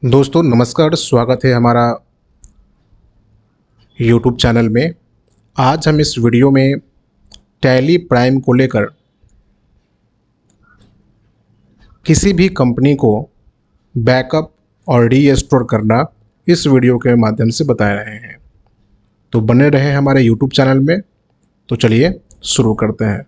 दोस्तों नमस्कार, स्वागत है हमारा यूट्यूब चैनल में। आज हम इस वीडियो में टैली प्राइम को लेकर किसी भी कंपनी को बैकअप और रीस्टोर करना इस वीडियो के माध्यम से बता रहे हैं। तो बने रहें हमारे यूट्यूब चैनल में। तो चलिए शुरू करते हैं।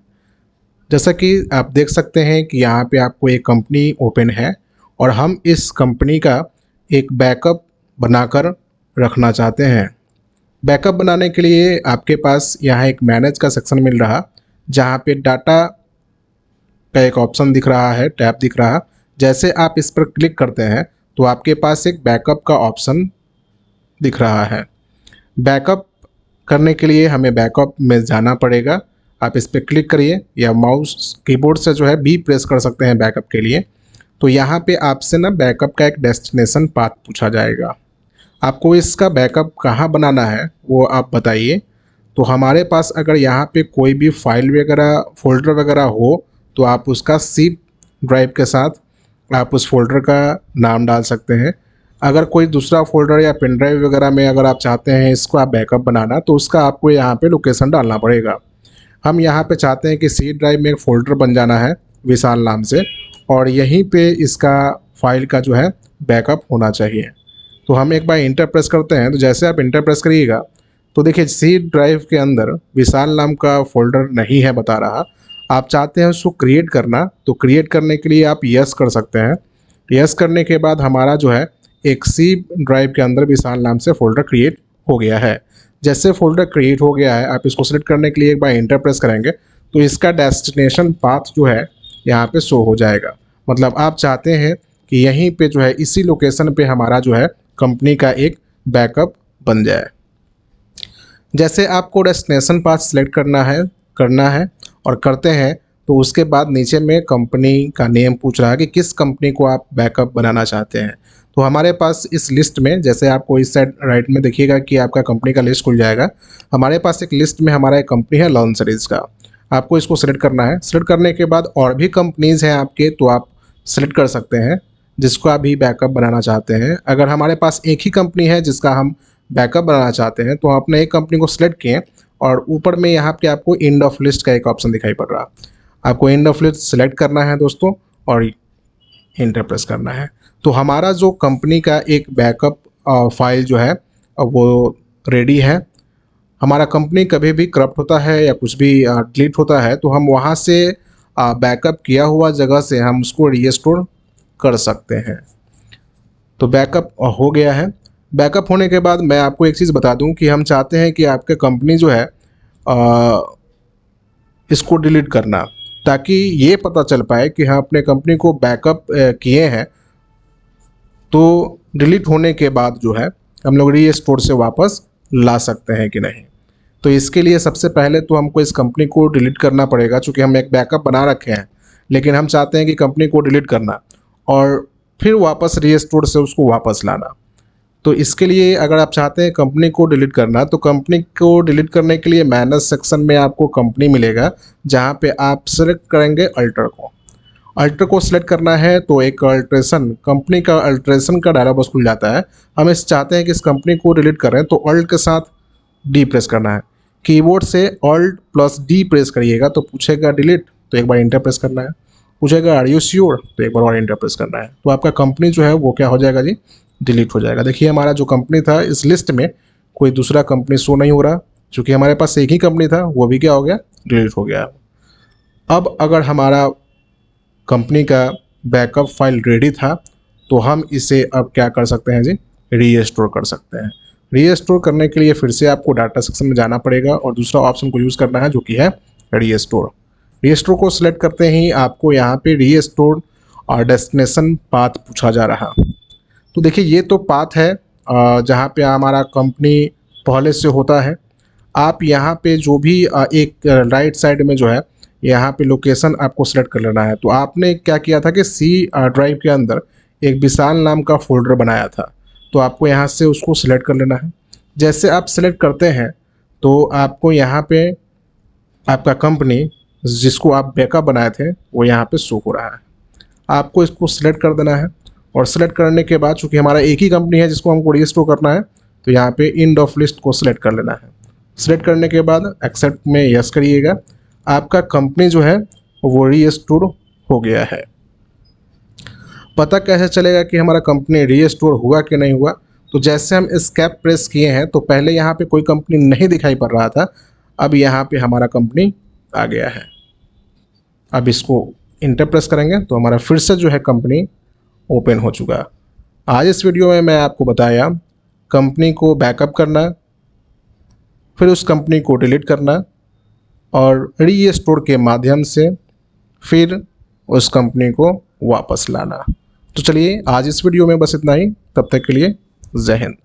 जैसा कि आप देख सकते हैं कि यहाँ पे आपको एक कंपनी ओपन है और हम इस कंपनी का एक बैकअप बनाकर रखना चाहते हैं। बैकअप बनाने के लिए आपके पास यहाँ एक मैनेज का सेक्शन मिल रहा, जहाँ पे डाटा का एक ऑप्शन दिख रहा है, टैब दिख रहा। जैसे आप इस पर क्लिक करते हैं तो आपके पास एक बैकअप का ऑप्शन दिख रहा है। बैकअप करने के लिए हमें बैकअप में जाना पड़ेगा। आप इस पर क्लिक करिए या माउस कीबोर्ड से जो है बी प्रेस कर सकते हैं बैकअप के लिए। तो यहाँ पे आपसे ना बैकअप का एक डेस्टिनेशन पाथ पूछा जाएगा। आपको इसका बैकअप कहाँ बनाना है वो आप बताइए। तो हमारे पास अगर यहाँ पे कोई भी फाइल वगैरह फोल्डर वगैरह हो तो आप उसका सी ड्राइव के साथ आप उस फोल्डर का नाम डाल सकते हैं। अगर कोई दूसरा फोल्डर या पेन ड्राइव वगैरह में अगर आप चाहते हैं इसको आप बैकअप बनाना, तो उसका आपको यहाँ पे लोकेशन डालना पड़ेगा। हम यहाँ पे चाहते हैं कि सी ड्राइव में एक फ़ोल्डर बन जाना है विशाल नाम से, और यहीं पे इसका फाइल का जो है बैकअप होना चाहिए। तो हम एक बार इंटर प्रेस करते हैं। तो जैसे आप इंटर प्रेस करिएगा तो देखिए सी ड्राइव के अंदर विशाल नाम का फ़ोल्डर नहीं है बता रहा। आप चाहते हैं उसको क्रिएट करना, तो क्रिएट करने के लिए आप यस कर सकते हैं। यस करने के बाद हमारा जो है एक सी ड्राइव के अंदर विशाल नाम से फ़ोल्डर क्रिएट हो गया है। जैसे फ़ोल्डर क्रिएट हो गया है, आप इसको सेलेक्ट करने के लिए एक बार इंटर प्रेस करेंगे तो इसका डेस्टिनेशन पाथ जो है यहाँ पे शो हो जाएगा। मतलब आप चाहते हैं कि यहीं पे जो है इसी लोकेशन पे हमारा जो है कंपनी का एक बैकअप बन जाए। जैसे आपको डेस्टिनेशन पाथ सेलेक्ट करना है और करते हैं तो उसके बाद नीचे में कंपनी का नेम पूछ रहा है कि किस कंपनी को आप बैकअप बनाना चाहते हैं। तो हमारे पास इस लिस्ट में, जैसे आपको इस साइड राइट में देखिएगा कि आपका कंपनी का लिस्ट खुल जाएगा। हमारे पास एक लिस्ट में हमारा एक कंपनी है लॉन सीरीज़ का। आपको इसको सेलेक्ट करना है। सेलेक्ट करने के बाद और भी कंपनीज़ हैं आपके, तो आप सेलेक्ट कर सकते हैं जिसको आप भी बैकअप बनाना चाहते हैं। अगर हमारे पास एक ही कंपनी है जिसका हम बैकअप बनाना चाहते हैं तो अपने एक कंपनी को सिलेक्ट किए और ऊपर में यहाँ पे आपको एंड ऑफ लिस्ट का एक ऑप्शन दिखाई पड़ रहा। आपको एंड ऑफ लिस्ट सेलेक्ट करना है दोस्तों और इंटर प्रेस करना है। तो हमारा जो कंपनी का एक बैकअप फाइल जो है वो रेडी है। हमारा कंपनी कभी भी करप्ट होता है या कुछ भी डिलीट होता है तो हम वहाँ से बैकअप किया हुआ जगह से हम उसको रीस्टोर कर सकते हैं। तो बैकअप हो गया है। बैकअप होने के बाद मैं आपको एक चीज़ बता दूं कि हम चाहते हैं कि आपके कंपनी जो है इसको डिलीट करना, ताकि ये पता चल पाए कि हाँ अपने कंपनी को बैकअप किए हैं, तो डिलीट होने के बाद जो है हम लोग रीस्टोर से वापस ला सकते हैं कि नहीं। तो इसके लिए सबसे पहले तो हमको इस कंपनी को डिलीट करना पड़ेगा, चूँकि हम एक बैकअप बना रखे हैं लेकिन हम चाहते हैं कि कंपनी को डिलीट करना और फिर वापस रीस्टोर से उसको वापस लाना। तो इसके लिए अगर आप चाहते हैं कंपनी को डिलीट करना, तो कंपनी को डिलीट करने के लिए मैनेज सेक्शन में आपको कंपनी मिलेगा, जहां पे आप सेलेक्ट करेंगे अल्टर को। अल्टर को सिलेक्ट करना है तो एक अल्ट्रेशन, कंपनी का अल्ट्रेशन का डायलॉग बॉक्स खुल जाता है। हम इस चाहते हैं कि इस कंपनी को डिलीट कर रहे हैं तो अल्ट के साथ डी प्रेस करना है। कीबोर्ड से अल्ट प्लस डी प्रेस करिएगा तो पूछेगा डिलीट, तो एक बार इंटर प्रेस करना है। पूछेगा आर यू श्योर, तो एक बार और इंटर प्रेस करना है। तो आपका कंपनी जो है वो क्या हो जाएगा जी, डिलीट हो जाएगा। देखिए हमारा जो कंपनी था इस लिस्ट में कोई दूसरा कंपनी शो नहीं हो रहा, क्योंकि हमारे पास एक ही कंपनी था, वो भी क्या हो गया, डिलीट हो गया। अब अगर हमारा कंपनी का बैकअप फाइल रेडी था तो हम इसे अब क्या कर सकते हैं जी, रीस्टोर कर सकते हैं। रीस्टोर करने के लिए फिर से आपको डाटा सेक्शन में जाना पड़ेगा और दूसरा ऑप्शन को यूज़ करना है जो कि है रीस्टोर। रीस्टोर को सिलेक्ट करते ही आपको यहाँ पे रीस्टोर और डेस्टिनेशन पाथ पूछा जा रहा। तो देखिए ये तो पाथ है जहाँ पे हमारा कंपनी पहले से होता है। आप यहाँ पे जो भी एक राइट साइड में जो है यहाँ पे लोकेशन आपको सेलेक्ट कर लेना है। तो आपने क्या किया था कि सी ड्राइव के अंदर एक विशाल नाम का फोल्डर बनाया था, तो आपको यहाँ से उसको सिलेक्ट कर लेना है। जैसे आप सिलेक्ट करते हैं तो आपको यहाँ पे आपका कंपनी जिसको आप बैकअप बनाए थे वो यहाँ पे शो हो रहा है। आपको इसको सिलेक्ट कर देना है और सेलेक्ट करने के बाद चूँकि हमारा एक ही कंपनी है जिसको हमको रीस्टोर करना है, तो यहाँ पे एंड ऑफ लिस्ट को सिलेक्ट कर लेना है। सिलेक्ट करने के बाद एक्सेप्ट में यस करिएगा। आपका कंपनी जो है वो रीस्टोर हो गया है। पता कैसे चलेगा कि हमारा कंपनी रीस्टोर हुआ कि नहीं हुआ? तो जैसे हम एस्केप प्रेस किए हैं तो पहले यहाँ पे कोई कंपनी नहीं दिखाई पड़ रहा था, अब यहाँ पे हमारा कंपनी आ गया है। अब इसको इंटर प्रेस करेंगे तो हमारा फिर से जो है कंपनी ओपन हो चुका। आज इस वीडियो में मैं आपको बताया कंपनी को बैकअप करना, फिर उस कंपनी को डिलीट करना और रीस्टोर के माध्यम से फिर उस कंपनी को वापस लाना। तो चलिए आज इस वीडियो में बस इतना ही। तब तक के लिए जय हिंद।